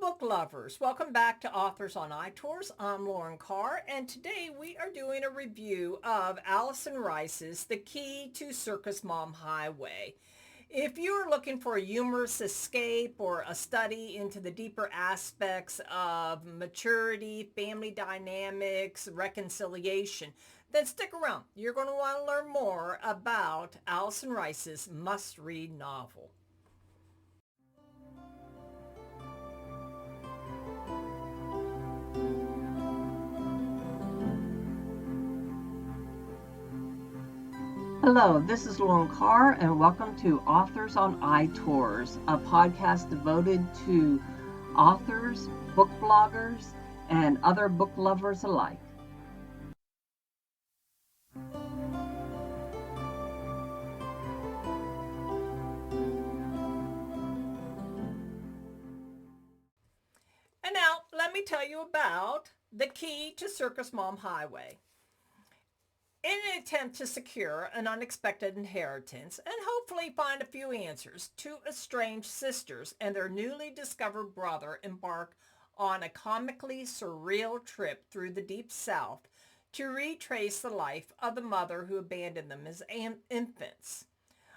book lovers. Welcome back to Authors on iTours. I'm Lauren Carr, and today we are doing a review of Allyson Rice's The Key to Circus-Mom Highway. If you're looking for a humorous escape or a study into the deeper aspects of maturity, family dynamics, reconciliation, then stick around. You're going to want to learn more about Allyson Rice's must-read novel. Hello, this is Lauren Carr, and welcome to Authors on iTours, a podcast devoted to authors, book bloggers, and other book lovers alike. And now, let me tell you about The Key to Circus-Mom Highway. In an attempt to secure an unexpected inheritance and hopefully find a few answers, two estranged sisters and their newly discovered brother embark on a comically surreal trip through the Deep South to retrace the life of the mother who abandoned them as infants.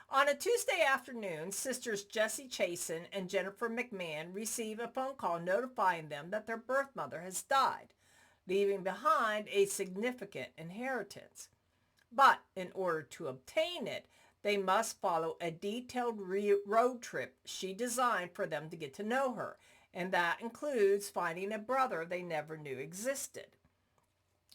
On a Tuesday afternoon, sisters Jessie Chasen and Jennifer McMahon receive a phone call notifying them that their birth mother has died, leaving behind a significant inheritance. But in order to obtain it, they must follow a detailed road trip she designed for them to get to know her, and that includes finding a brother they never knew existed.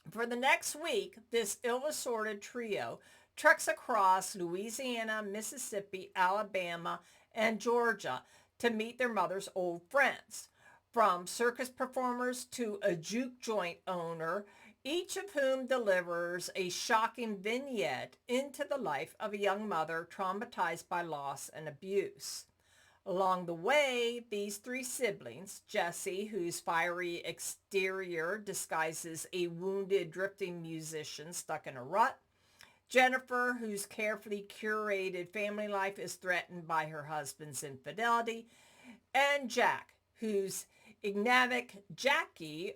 For the next week, this ill-assorted trio treks across Louisiana, Mississippi, Alabama, and Georgia to meet their mother's old friends, from circus performers to a juke joint owner, each of whom delivers a shocking vignette into the life of a young mother traumatized by loss and abuse. Along the way, these three siblings, Jessie, whose fiery exterior disguises a wounded drifting musician stuck in a rut, Jennifer, whose carefully curated family life is threatened by her husband's infidelity, and Jack, whose enigmatic Jackie,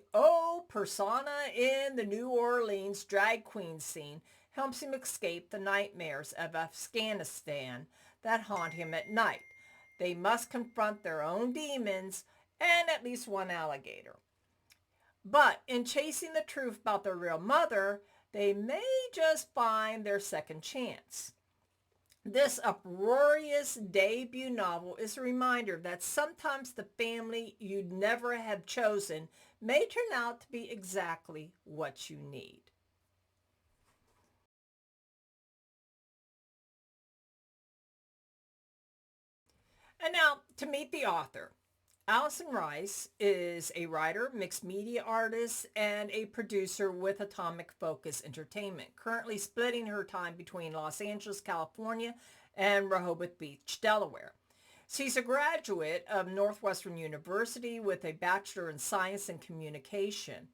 persona in the New Orleans drag queen scene, helps him escape the nightmares of Afghanistan that haunt him at night. They must confront their own demons and at least one alligator. But in chasing the truth about their real mother, they may just find their second chance. This uproarious debut novel is a reminder that sometimes the family you'd never have chosen may turn out to be exactly what you need. And now, to meet the author. Allyson Rice is a writer, mixed media artist, and a producer with Atomic Focus Entertainment, currently splitting her time between Los Angeles, California, and Rehoboth Beach, Delaware. She's a graduate of Northwestern University with a Bachelor in Science and Communication.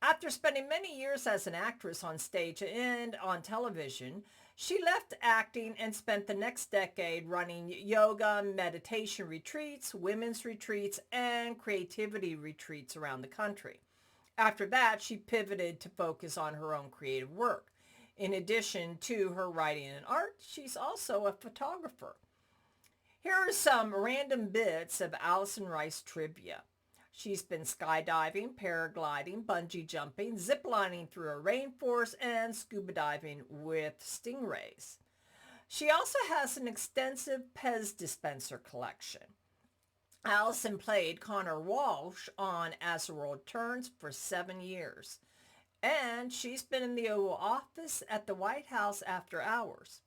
After spending many years as an actress on stage and on television, she left acting and spent the next decade running yoga, meditation retreats, women's retreats, and creativity retreats around the country. After that, she pivoted to focus on her own creative work. In addition to her writing and art, she's also a photographer. Here are some random bits of Allyson Rice trivia. She's been skydiving, paragliding, bungee jumping, ziplining through a rainforest, and scuba diving with stingrays. She also has an extensive Pez dispenser collection. Allyson played Connor Walsh on As the World Turns for 7 years. And she's been in the Oval Office at the White House after hours.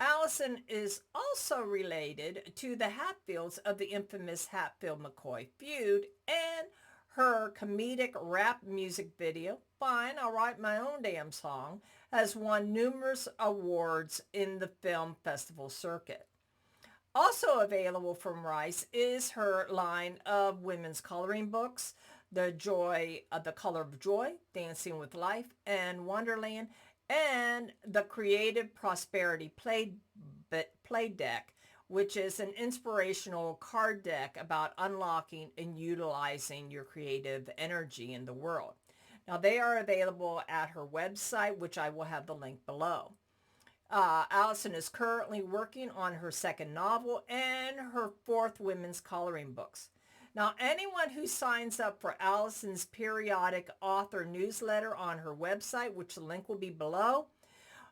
Allyson is also related to the Hatfields of the infamous Hatfield-McCoy feud, and her comedic rap music video, Fine, I'll Write My Own Damn Song, has won numerous awards in the film festival circuit. Also available from Rice is her line of women's coloring books, The Color of Joy, Dancing with Life, and Wonderland, and the Creative Prosperity Play Deck, which is an inspirational card deck about unlocking and utilizing your creative energy in the world. Now, they are available at her website, which I will have the link below. Allyson is currently working on her second novel and her fourth women's coloring books. Now, anyone who signs up for Allyson's periodic author newsletter on her website, which the link will be below,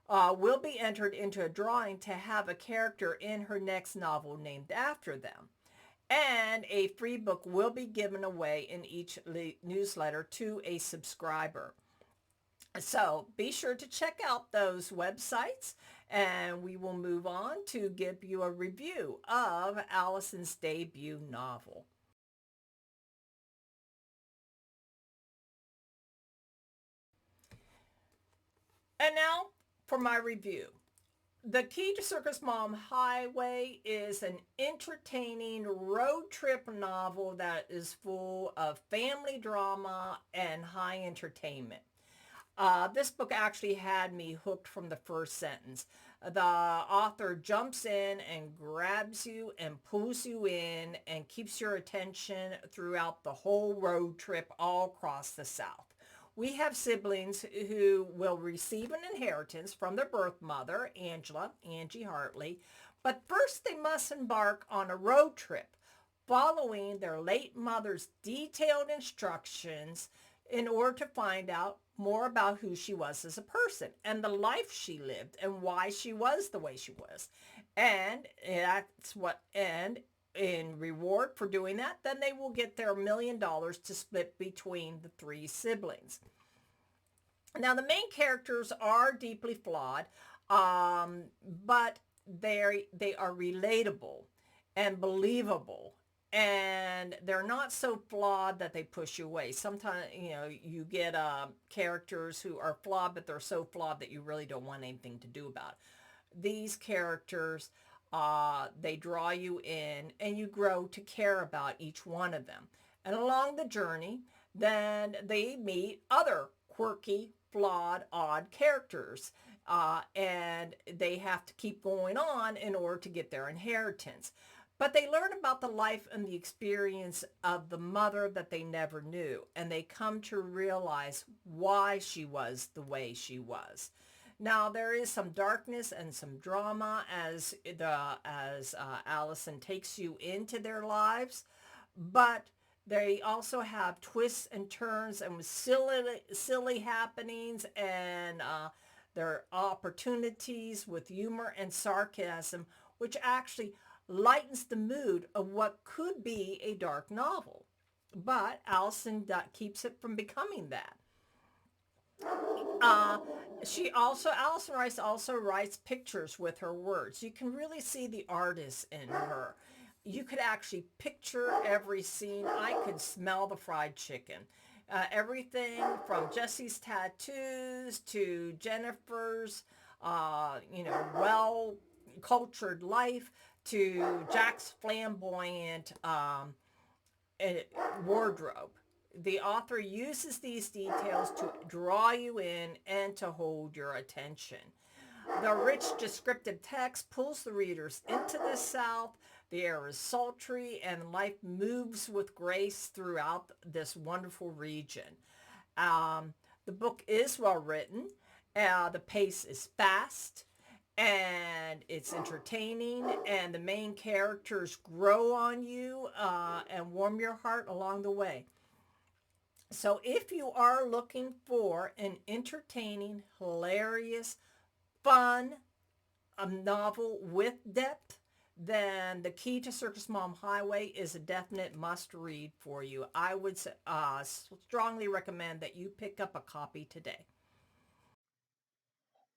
will be entered into a drawing to have a character in her next novel named after them. And a free book will be given away in each newsletter to a subscriber. So be sure to check out those websites, and we will move on to give you a review of Allyson's debut novel. And now for my review. The Key to Circus-Mom Highway is an entertaining road trip novel that is full of family drama and high entertainment. This book actually had me hooked from the first sentence. The author jumps in and grabs you and pulls you in and keeps your attention throughout the whole road trip all across the South. We have siblings who will receive an inheritance from their birth mother, Angie Hartley, but first they must embark on a road trip following their late mother's detailed instructions in order to find out more about who she was as a person and the life she lived and why she was the way she was. And in reward for doing that, then they will get their $1 million to split between the three siblings. Now, the main characters are deeply flawed, but they are relatable and believable, and they're not so flawed that they push you away. Sometimes, you get characters who are flawed, but they're so flawed that you really don't want anything to do about it. These characters, they draw you in, and you grow to care about each one of them. And along the journey, then they meet other quirky, flawed, odd characters. And they have to keep going on in order to get their inheritance. But they learn about the life and the experience of the mother that they never knew. And they come to realize why she was the way she was. Now, there is some darkness and some drama as Allyson takes you into their lives, but they also have twists and turns and silly happenings, and their opportunities with humor and sarcasm, which actually lightens the mood of what could be a dark novel. But Allyson keeps it from becoming that. Allyson Rice also writes pictures with her words. You can really see the artist in her. You could actually picture every scene. I could smell the fried chicken. Everything from Jesse's tattoos to Jennifer's, well-cultured life to Jack's flamboyant wardrobe. The author uses these details to draw you in and to hold your attention. The rich descriptive text pulls the readers into the South. The air is sultry and life moves with grace throughout this wonderful region. The book is well written. The pace is fast and it's entertaining, and the main characters grow on you and warm your heart along the way. So if you are looking for an entertaining, hilarious, fun novel with depth, then The Key to Circus-Mom Highway is a definite must-read for you. I would strongly recommend that you pick up a copy today.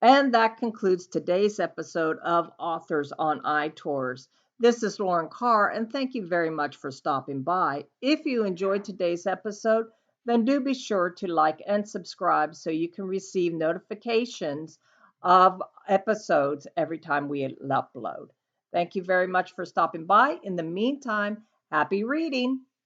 And that concludes today's episode of Authors on iTours. This is Lauren Carr, and thank you very much for stopping by. If you enjoyed today's episode, then do be sure to like and subscribe so you can receive notifications of episodes every time we upload. Thank you very much for stopping by. In the meantime, happy reading.